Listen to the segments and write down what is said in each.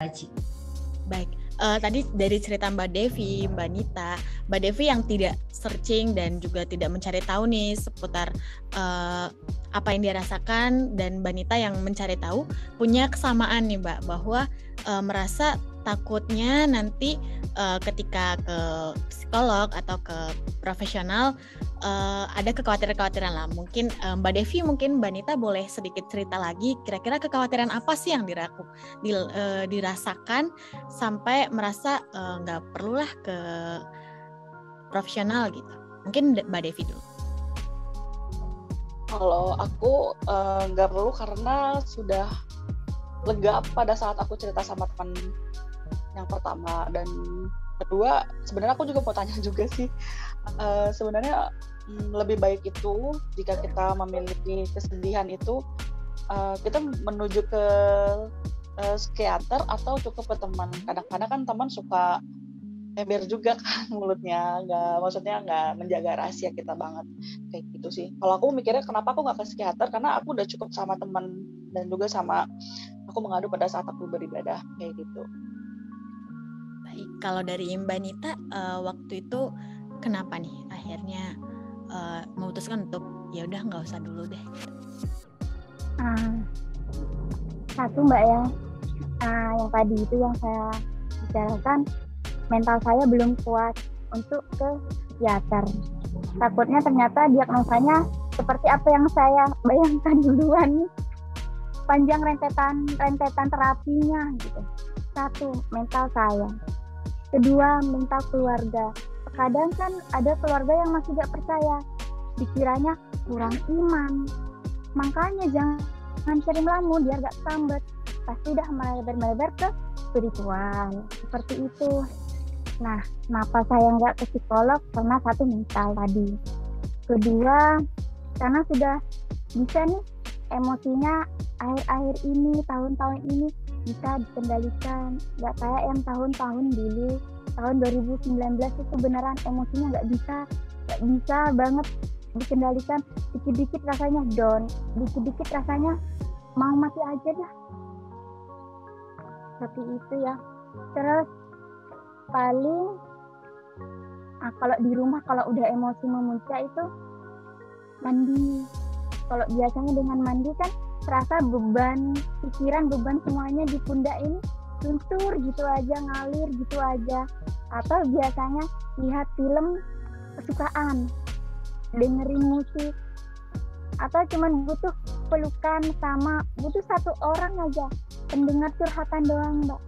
Ci. Baik, tadi dari cerita Mbak Devi, Mbak Devi yang tidak searching dan juga tidak mencari tahu nih seputar apa yang dia rasakan, dan Mbak Nita yang mencari tahu, punya kesamaan nih Mbak, bahwa merasa takutnya nanti ketika ke psikolog atau ke profesional ada kekhawatiran-kekhawatiran lah. Mungkin Mbak Devi, mungkin Mbak Nita boleh sedikit cerita lagi, kira-kira kekhawatiran apa sih yang dirasakan sampai merasa nggak perlulah ke profesional gitu. Mungkin Mbak Devi dulu. Kalau aku nggak perlu karena sudah lega pada saat aku cerita sama teman yang pertama. Dan kedua, sebenarnya aku juga mau tanya juga sih, sebenarnya lebih baik itu jika kita memiliki kesedihan itu kita menuju ke psikiater atau cukup ke teman. Kadang-kadang kan teman suka ember juga kan mulutnya, nggak menjaga rahasia kita banget, kayak gitu sih. Kalau aku mikirnya kenapa aku nggak ke psikiater, karena aku udah cukup sama teman dan juga sama aku mengadu pada saat aku beribadah, kayak gitu. Baik, kalau dari Mbak Nita, waktu itu kenapa nih akhirnya memutuskan untuk ya udah nggak usah dulu deh? Satu Mbak ya, yang tadi itu yang saya bicarakan, mental saya belum kuat untuk ke psikiater. Takutnya ternyata diagnosanya seperti apa yang saya bayangkan duluan, panjang rentetan terapinya gitu. Satu, mental saya. Kedua, mental keluarga. Kadang kan ada keluarga yang masih gak percaya, dikiranya kurang iman. Makanya jangan sering melamun biar gak sambet. Pasti udah melebar ke spiritual. Seperti itu. Nah, kenapa saya nggak ke psikolog? Karena satu, mental tadi. Kedua, karena sudah bisa nih emosinya akhir-akhir ini, tahun-tahun ini bisa dikendalikan. Nggak kayak yang tahun-tahun dulu, tahun 2019 itu beneran emosinya nggak bisa banget dikendalikan. Dikit-dikit rasanya down, dikit-dikit rasanya mau mati aja dah. Seperti itu ya. Terus paling kalau di rumah kalau udah emosi memuncak itu mandi. Kalau biasanya dengan mandi kan terasa beban pikiran, beban semuanya di pundak ini luntur gitu aja, ngalir gitu aja. Atau biasanya lihat film kesukaan, dengerin musik, atau cuman butuh pelukan sama butuh satu orang aja pendengar curhatan doang Mbak.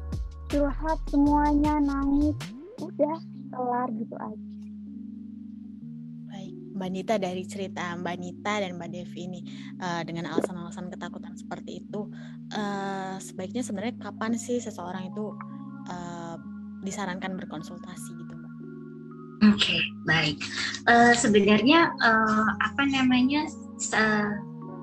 Curhat semuanya, nangis, udah kelar gitu aja. Baik, Mbak Nita, dari cerita Mbak Nita dan Mbak Devi ini dengan alasan-alasan ketakutan seperti itu, sebaiknya sebenarnya kapan sih seseorang itu disarankan berkonsultasi gitu Mbak? Oke, baik. Sebenarnya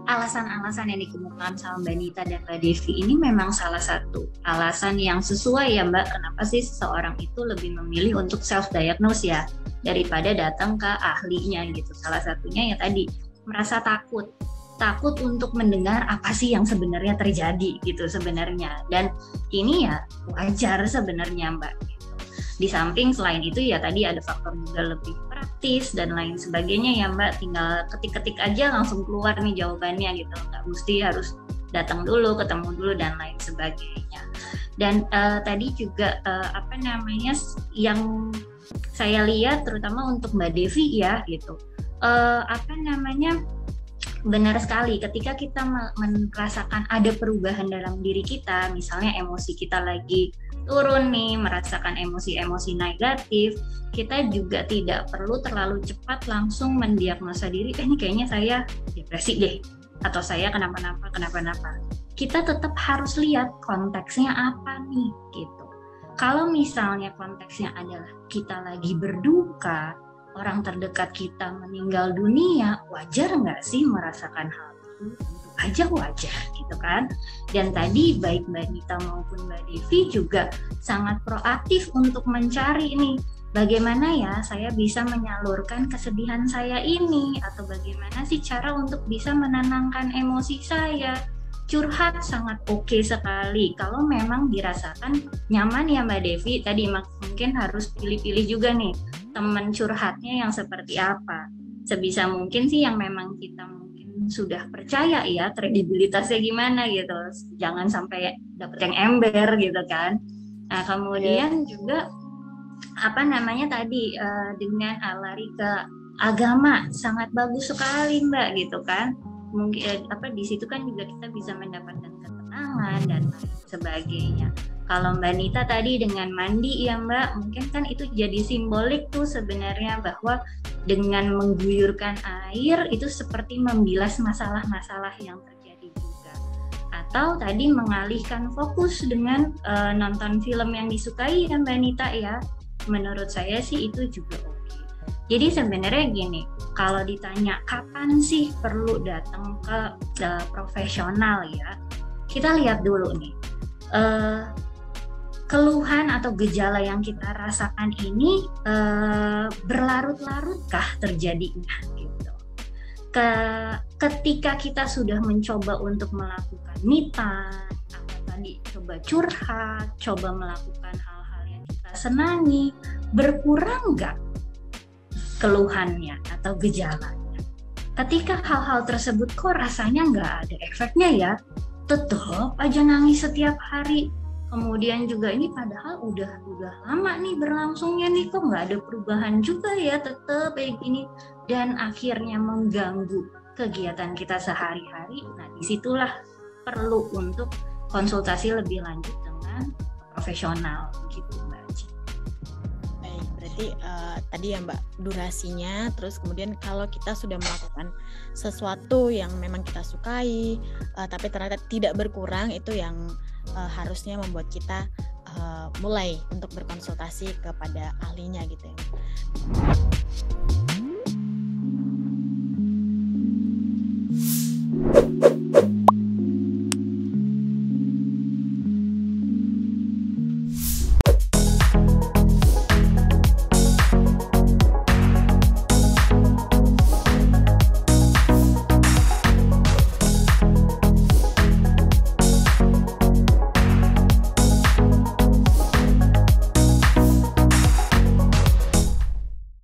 alasan-alasan yang dikemukakan sama Mbak Nita dan Mbak Devi ini memang salah satu alasan yang sesuai ya Mbak, kenapa sih seseorang itu lebih memilih untuk self-diagnose ya daripada datang ke ahlinya gitu. Salah satunya ya tadi, merasa takut untuk mendengar apa sih yang sebenarnya terjadi gitu sebenarnya, dan ini ya wajar sebenarnya Mbak. Di samping selain itu ya tadi ada faktor juga lebih praktis dan lain sebagainya ya Mbak, tinggal ketik-ketik aja langsung keluar nih jawabannya gitu, nggak mesti harus datang dulu, ketemu dulu dan lain sebagainya. Dan tadi juga yang saya lihat terutama untuk Mbak Devi ya gitu, benar sekali ketika kita merasakan ada perubahan dalam diri kita, misalnya emosi kita lagi turun nih, merasakan emosi-emosi negatif, kita juga tidak perlu terlalu cepat langsung mendiagnosa diri, ini kayaknya saya depresi deh, atau saya kenapa-napa. Kita tetap harus lihat konteksnya apa nih gitu. Kalau misalnya konteksnya adalah kita lagi berduka, orang terdekat kita meninggal dunia, wajar nggak sih merasakan hal itu? Tentu aja wajar gitu kan. Dan tadi baik Mbak Nita maupun Mbak Devi juga sangat proaktif untuk mencari nih, bagaimana ya saya bisa menyalurkan kesedihan saya ini, atau bagaimana sih cara untuk bisa menenangkan emosi saya. curhat sangat oke sekali kalau memang dirasakan nyaman ya Mbak Devi. Tadi mungkin harus pilih-pilih juga nih teman curhatnya yang seperti apa. Sebisa mungkin sih yang memang kita mungkin sudah percaya ya kredibilitasnya gimana gitu. Jangan sampai dapet yang ember gitu kan. Nah kemudian juga tadi dengan lari ke agama sangat bagus sekali Mbak gitu kan. Mungkin di situ kan juga kita bisa mendapatkan ketenangan dan sebagainya. Kalau Mbak Nita tadi dengan mandi ya Mbak, mungkin kan itu jadi simbolik tuh sebenarnya bahwa dengan mengguyurkan air itu seperti membilas masalah-masalah yang terjadi juga. Atau tadi mengalihkan fokus dengan nonton film yang disukai ya Mbak Nita ya. Menurut saya sih itu juga oke. Jadi sebenarnya gini, kalau ditanya kapan sih perlu datang ke profesional ya, kita lihat dulu nih keluhan atau gejala yang kita rasakan ini berlarut-larutkah terjadinya gitu. Ketika kita sudah mencoba untuk melakukan me time, atau tadi coba curhat, coba melakukan hal-hal yang kita senangi, berkurang nggak keluhannya atau gejalanya? Ketika hal-hal tersebut kok rasanya nggak ada efeknya ya, tetap aja nangis setiap hari. Kemudian juga ini padahal udah lama nih berlangsungnya nih, kok nggak ada perubahan juga ya, tetap kayak gini, dan akhirnya mengganggu kegiatan kita sehari-hari. Nah disitulah perlu untuk konsultasi lebih lanjut dengan profesional gitu Mbak. Berarti tadi ya Mbak, durasinya, terus kemudian kalau kita sudah melakukan sesuatu yang memang kita sukai tapi ternyata tidak berkurang, itu yang harusnya membuat kita mulai untuk berkonsultasi kepada ahlinya gitu ya.